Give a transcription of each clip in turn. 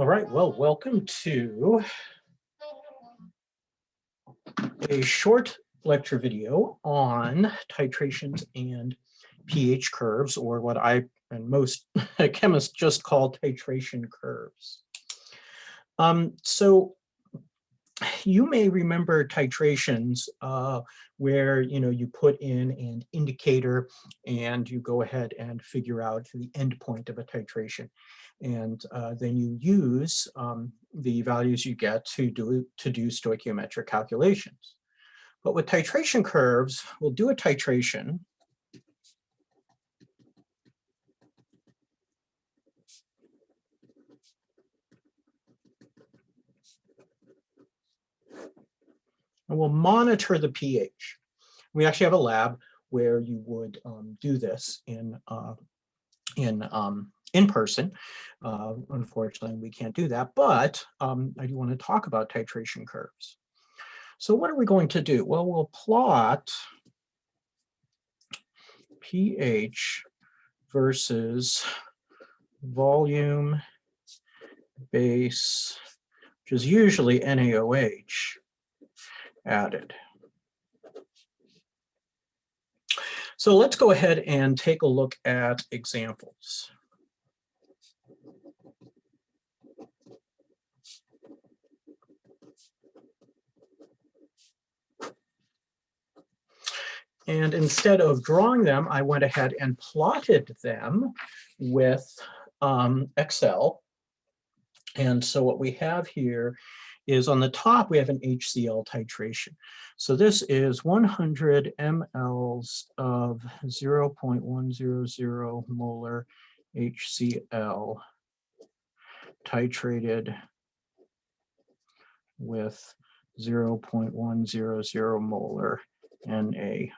All right, well, welcome to a short lecture video on titrations and pH curves, or what I and most chemists just call titration curves. So you may remember titrations where you put in an indicator and you go ahead and figure out the end point of a titration, and then you use the values you get to do stoichiometric calculations. But with titration curves, we'll do a titration. And we'll monitor the pH. We actually have a lab where you would do this in person. Unfortunately, we can't do that, but I do want to talk about titration curves. So what are we going to do? Well, we'll plot pH versus volume, base, which is usually NaOH added. So let's go ahead and take a look at examples. And instead of drawing them, I went ahead and plotted them with Excel. And so what we have here is on the top, we have an HCl titration. So this is 100 mLs of 0.100 molar HCl titrated with 0.100 molar NaOH.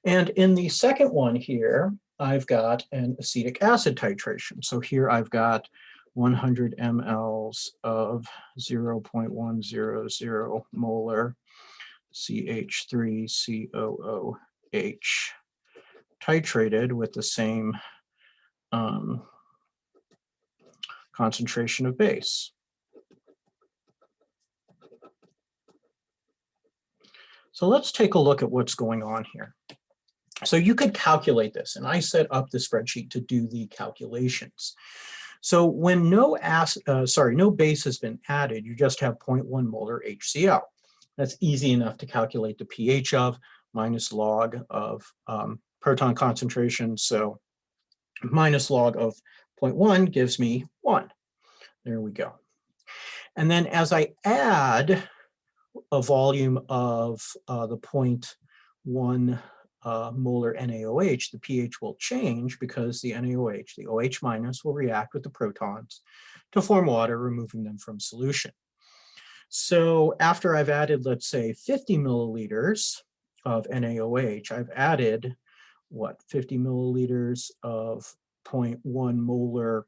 And in the second one here, I've got an acetic acid titration. So here I've got 100 mLs of 0.100 molar CH3COOH titrated with the same concentration of base. So let's take a look at what's going on here. So you could calculate this, and I set up the spreadsheet to do the calculations. So when no base has been added, you just have 0.1 molar HCl. That's easy enough to calculate the pH of, minus log of proton concentration. So minus log of 0.1 gives me 1. There we go. And then as I add a volume of the 0.1 molar NaOH, the pH will change because the NaOH, the OH minus, will react with the protons to form water, removing them from solution. So after I've added, let's say, 50 milliliters of NaOH, I've added, 50 milliliters of 0.1 molar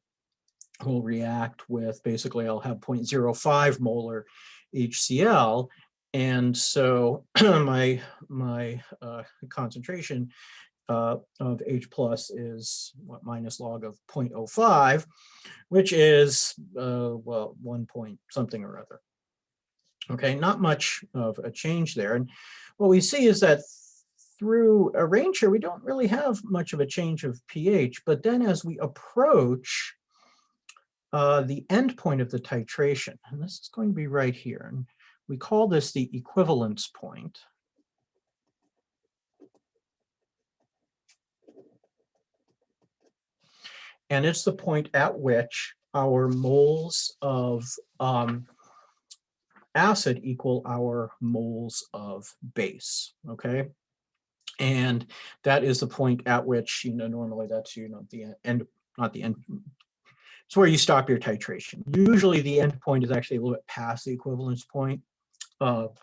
will react with, basically, I'll have 0.05 molar HCl. And so my concentration of H plus is minus log of 0.05, which is, 1 point something or other. Okay, not much of a change there. And what we see is that through a range here, we don't really have much of a change of pH, but then as we approach the end point of the titration, and this is going to be right here, and we call this the equivalence point. And it's the point at which our moles of acid equal our moles of base, okay? And that is the point at which, normally that's, the end, not the end. It's where you stop your titration. Usually the end point is actually a little bit past the equivalence point,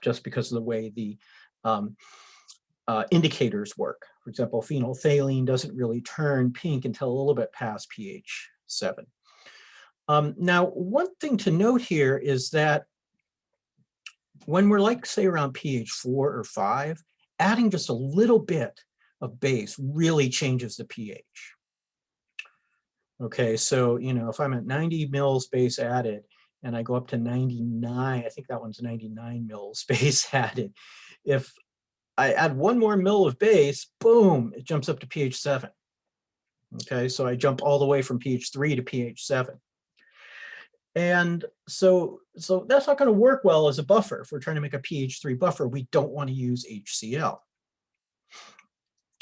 just because of the way the indicators work. For example, phenolphthalein doesn't really turn pink until a little bit past pH 7. Now, one thing to note here is that when we're say around pH 4 or 5, adding just a little bit of base really changes the pH. Okay, so, you know, if I'm at 90 mils base added and I go up to 99, I think that one's 99 mils base added. If I add one more mil of base, boom, it jumps up to pH 7. Okay, so I jump all the way from pH 3 to pH 7. And so that's not going to work well as a buffer. If we're trying to make a pH 3 buffer, we don't want to use HCl.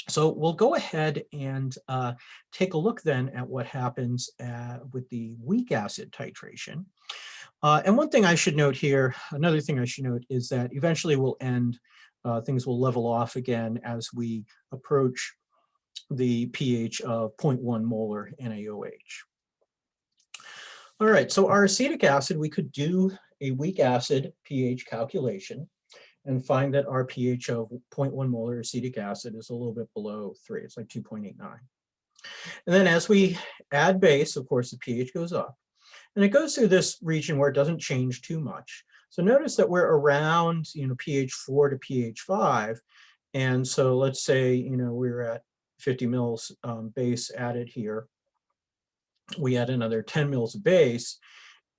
So we'll go ahead and take a look then at what happens with the weak acid titration. And one thing I should note here, another thing I should note is that eventually we'll end, things will level off again as we approach the pH of 0.1 molar NaOH. All right, so our acetic acid, we could do a weak acid pH calculation and find that our pH of 0.1 molar acetic acid is a little bit below 3. It's like 2.89. And then as we add base, of course, the pH goes up. And it goes through this region where it doesn't change too much. So notice that we're around, you know, pH 4 to pH 5. And so let's say, you know, we're at 50 mils base added here. We add another 10 mils of base,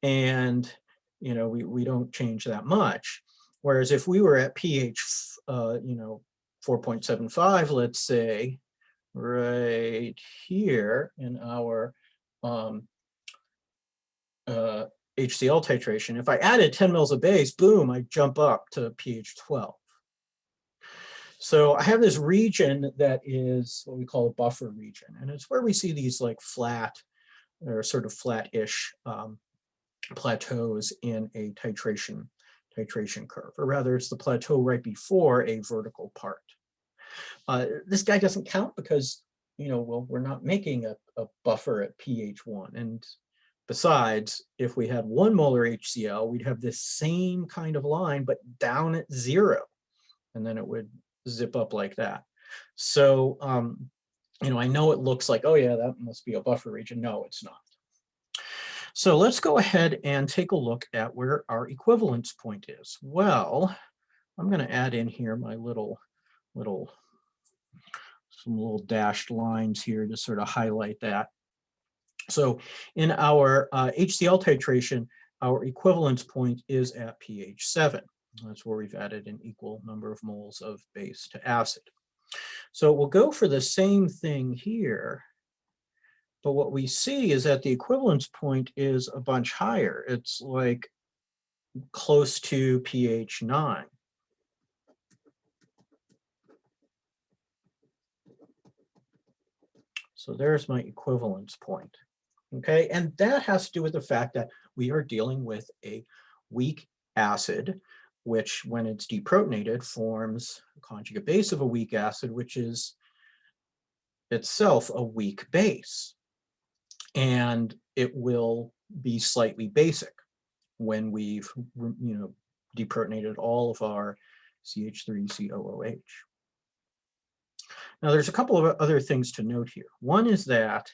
and, you know, we don't change that much. Whereas if we were at pH, you know, 4.75, let's say, right here in our HCl titration, if I added 10 mils of base, boom, I jump up to pH 12. So I have this region that is what we call a buffer region, and it's where we see these like flat or sort of flat-ish plateaus in a titration curve, or rather it's the plateau right before a vertical part. This guy doesn't count because, you know, well, we're not making a buffer at pH 1. And besides, if we had 1 molar HCl, we'd have this same kind of line, but down at 0. And then it would zip up like that. So, you know, I know it looks like, oh yeah, that must be a buffer region. No, it's not. So let's go ahead and take a look at where our equivalence point is. Well, I'm going to add in here my some little dashed lines here to sort of highlight that. So in our HCl titration, our equivalence point is at pH 7. That's where we've added an equal number of moles of base to acid. So we'll go for the same thing here, but what we see is that the equivalence point is a bunch higher. It's like close to pH 9. So there's my equivalence point. Okay, and that has to do with the fact that we are dealing with a weak acid, which when it's deprotonated forms a conjugate base of a weak acid, which is itself a weak base. And it will be slightly basic when we've, you know, deprotonated all of our CH3COOH. Now there's a couple of other things to note here. One is that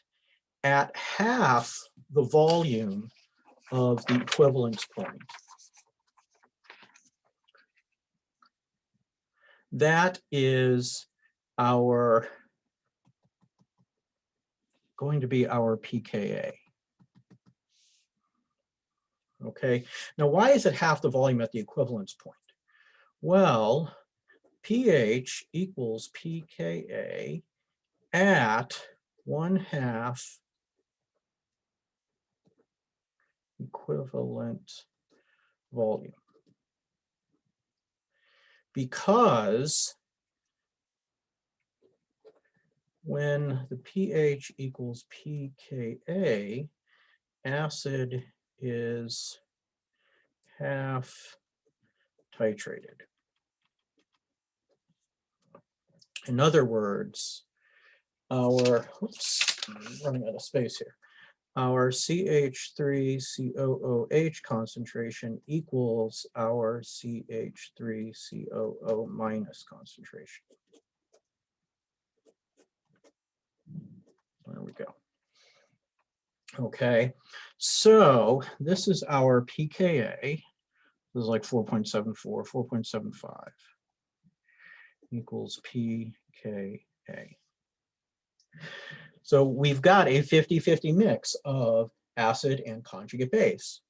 at half the volume of the equivalence point, that is our going to be our pKa. Okay, now why is it half the volume at the equivalence point? Well, pH equals pKa at 1/2 equivalent volume. Because when the pH equals pKa, acid is half titrated. In other words, our, oops, I'm running out of space here. Our CH3COOH concentration equals our CH3COO minus concentration. There we go. Okay, so this is our pKa. This is like 4.74, 4.75 equals pKa. So we've got a 50-50 mix of acid and conjugate base.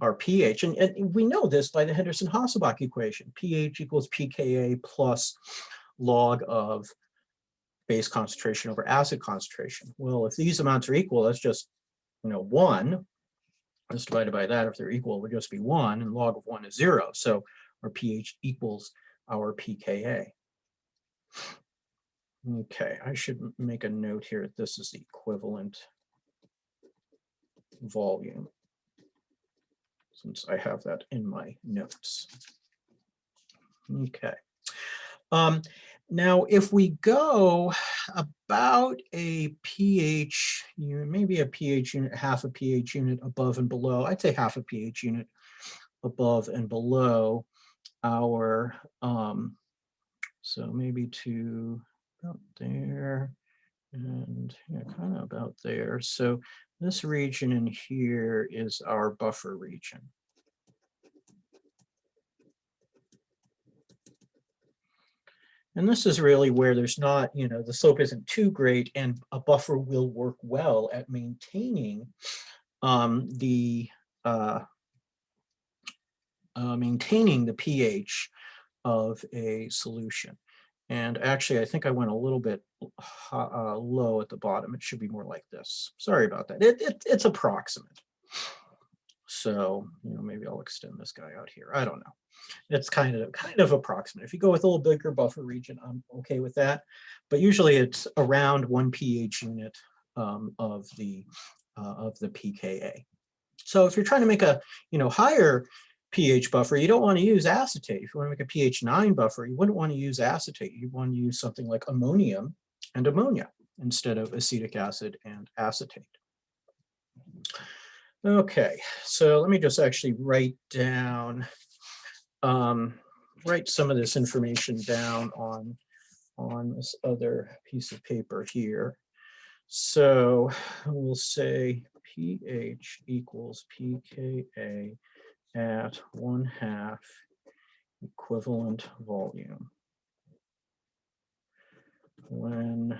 Our pH, and we know this by the Henderson-Hasselbalch equation, pH equals pKa plus log of base concentration over acid concentration. Well, if these amounts are equal, that's just, 1. Let's divide by that. If they're equal, it would just be 1, and log of 1 is 0. So our pH equals our pKa. Okay, I should make a note here. This is the equivalent volume, since I have that in my notes. Okay. Now, if we go about a pH unit, maybe a pH unit, half a pH unit above and below, I'd say half a pH unit above and below our, so maybe to about there, and kind of about there. So this region in here is our buffer region. And this is really where there's not, the slope isn't too great, and a buffer will work well at maintaining the pH of a solution. And actually, I think I went a little bit low at the bottom. It should be more like this. Sorry about that. It's approximate. So, maybe I'll extend this guy out here. I don't know. It's kind of approximate. If you go with a little bigger buffer region, I'm okay with that. But usually it's around 1 pH unit of the pKa. So if you're trying to make a higher pH buffer, you don't want to use acetate. If you want to make a pH 9 buffer, you wouldn't want to use acetate. You want to use something like ammonium and ammonia instead of acetic acid and acetate. Okay, so let me just actually write down, write some of this information down on this other piece of paper here. So we'll say pH equals pKa at 1/2 equivalent volume. When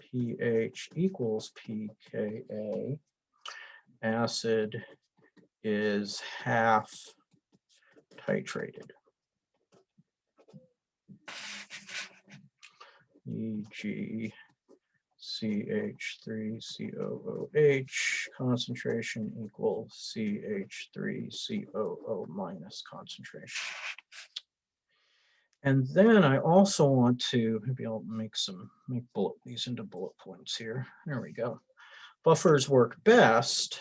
pH equals pKa, acid is half titrated, e.g. CH3COOH concentration equals CH3COO minus concentration. And then I also want to, maybe I'll make these into bullet points here. There we go. Buffers work best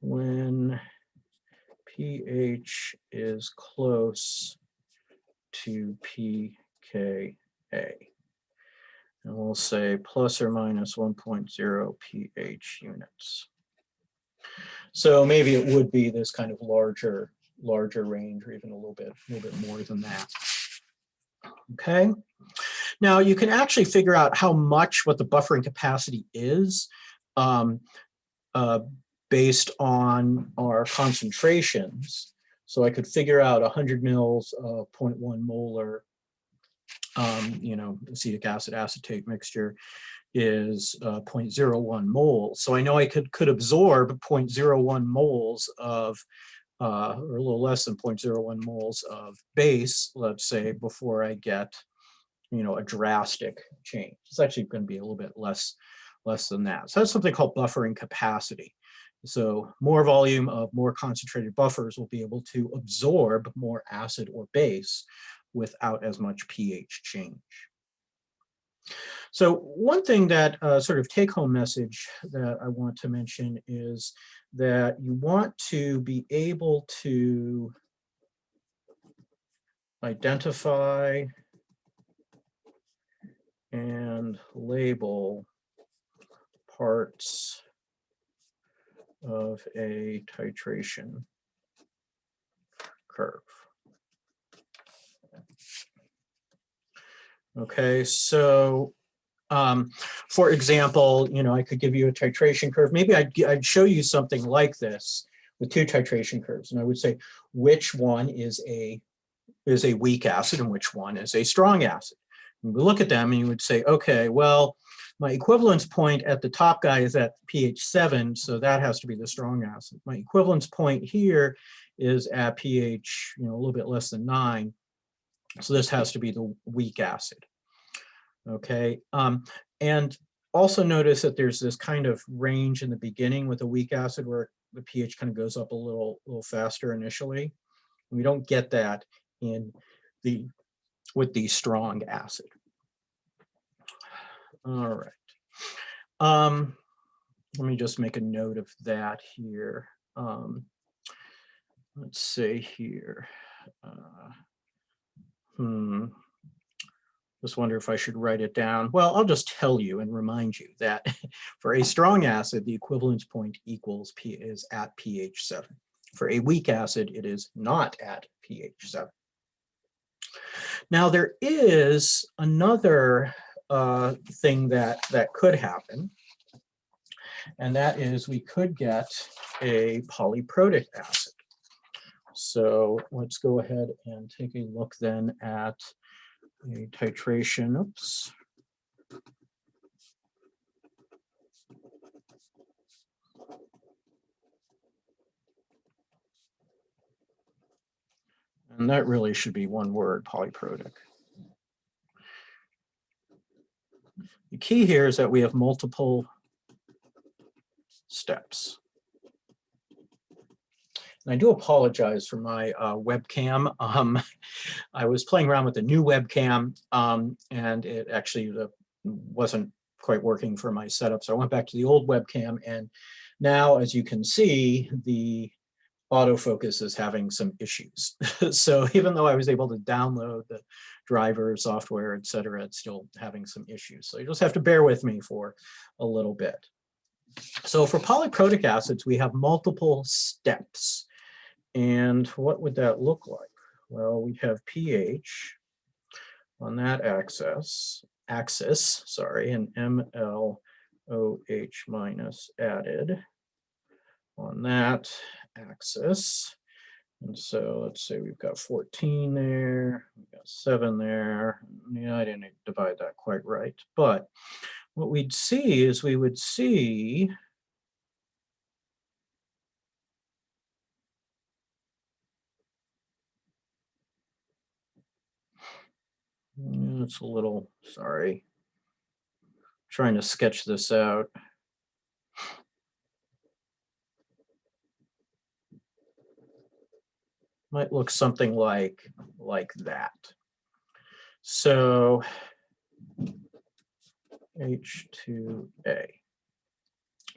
when pH is close to pKa. And we'll say plus or minus 1.0 pH units. So maybe it would be this kind of larger range, or even a little bit more than that. Okay. Now you can actually figure out what the buffering capacity is based on our concentrations. So I could figure out 100 mils of 0.1 molar, acetic acid acetate mixture is 0.01 moles. So I know I could absorb 0.01 moles of, or a little less than 0.01 moles of base, let's say, before I get, a drastic change. It's actually going to be a little bit less than that. So that's something called buffering capacity. So more volume of more concentrated buffers will be able to absorb more acid or base without as much pH change. So one thing that sort of take-home message that I want to mention is that you want to be able to identify and label parts of a titration curve. Okay, so for example, I could give you a titration curve. Maybe I'd show you something like this with 2 titration curves, and I would say which one is a is a weak acid and which one is a strong acid. And we look at them and you would say, okay, well, my equivalence point at the top guy is at pH 7, so that has to be the strong acid. My equivalence point here is at pH, a little bit less than 9, so this has to be the weak acid. Okay, and also notice that there's this kind of range in the beginning with a weak acid where the pH kind of goes up a little faster initially. We don't get that with the strong acid. All right. Let me just make a note of that here. Let's see here. Just wonder if I should write it down. Well, I'll just tell you and remind you that for a strong acid, the equivalence point is at pH 7. For a weak acid, it is not at pH 7. Now, there is another thing that could happen, and that is we could get a polyprotic acid. So let's go ahead and take a look then at a titration. Oops. And that really should be one word, polyprotic. The key here is that we have multiple steps. And I do apologize for my webcam. I was playing around with a new webcam and it actually wasn't quite working for my setup. So I went back to the old webcam, and now, as you can see, the autofocus is having some issues. So even though I was able to download the driver, software, etc., it's still having some issues. So you just have to bear with me for a little bit. So for polyprotic acids, we have multiple steps. And what would that look like? Well, we have pH on that axis, and MlOH minus added on that axis. And so let's say we've got 14 there, we've got 7 there. Yeah, I didn't divide that quite right. But what we'd see is we would see it's a little, sorry, trying to sketch this out. Might look something like that. So H2A.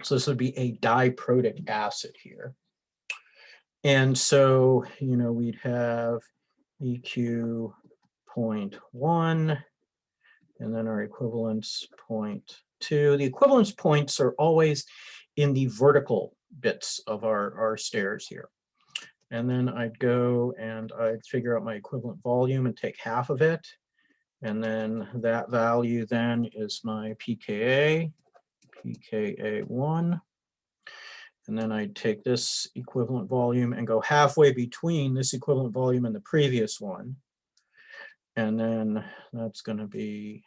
So this would be a diprotic acid here. And so, we'd have EQ 0.1, and then our equivalence 0.2. The equivalence points are always in the vertical bits of our stairs here. And then I'd go and I'd figure out my equivalent volume and take half of it. And then that value then is my pKa, pKa1. And then I'd take this equivalent volume and go halfway between this equivalent volume and the previous one. And then that's going to be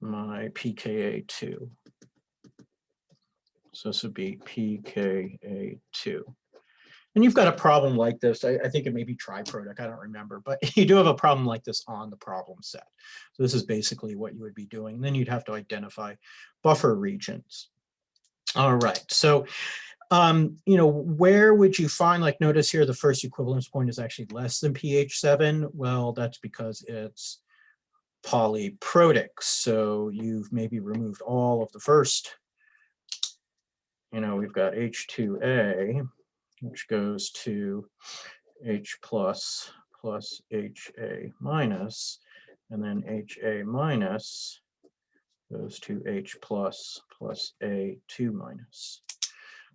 my pKa2. So this would be pKa2. And you've got a problem like this. I think it may be triprotic, I don't remember, but you do have a problem like this on the problem set. So this is basically what you would be doing. And then you'd have to identify buffer regions. All right, so where would you find, like, notice here the first equivalence point is actually less than pH 7. Well, that's because it's polyprotic. So you've maybe removed all of the first. We've got H2A, which goes to H plus HA minus, and then HA minus goes to H plus A2 minus.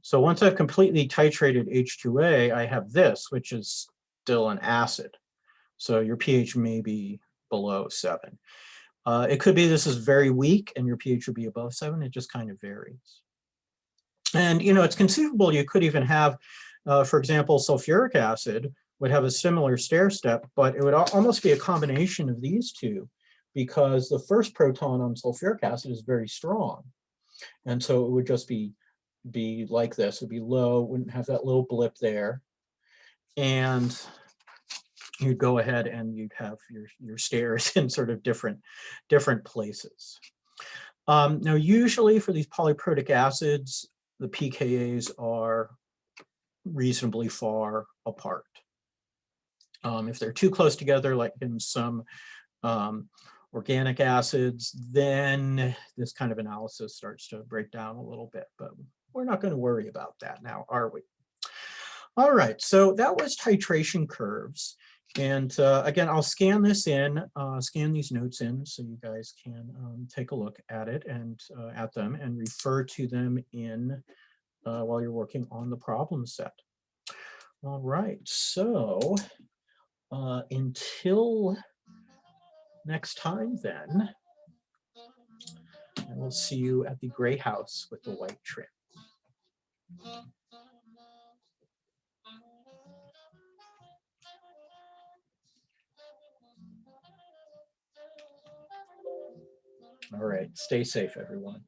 So once I've completely titrated H2A, I have this, which is still an acid. So your pH may be below 7. It could be this is very weak and your pH would be above 7. It just kind of varies. And, it's conceivable you could even have, for example, sulfuric acid, would have a similar stair step, but it would almost be a combination of these two, because the first proton on sulfuric acid is very strong. And so it would just be like this. It would be low, wouldn't have that little blip there. And you'd go ahead and you'd have your stairs in sort of different places. Now, usually for these polyprotic acids, the pKa's are reasonably far apart. If they're too close together, like in some organic acids, then this kind of analysis starts to break down a little bit, but we're not going to worry about that now, are we? All right, so that was titration curves. And again, I'll scan this in, scan these notes in so you guys can take a look at it and at them and refer to them in while you're working on the problem set. All right, so until next time then, and we'll see you at the gray house with the white trim. All right, stay safe, everyone.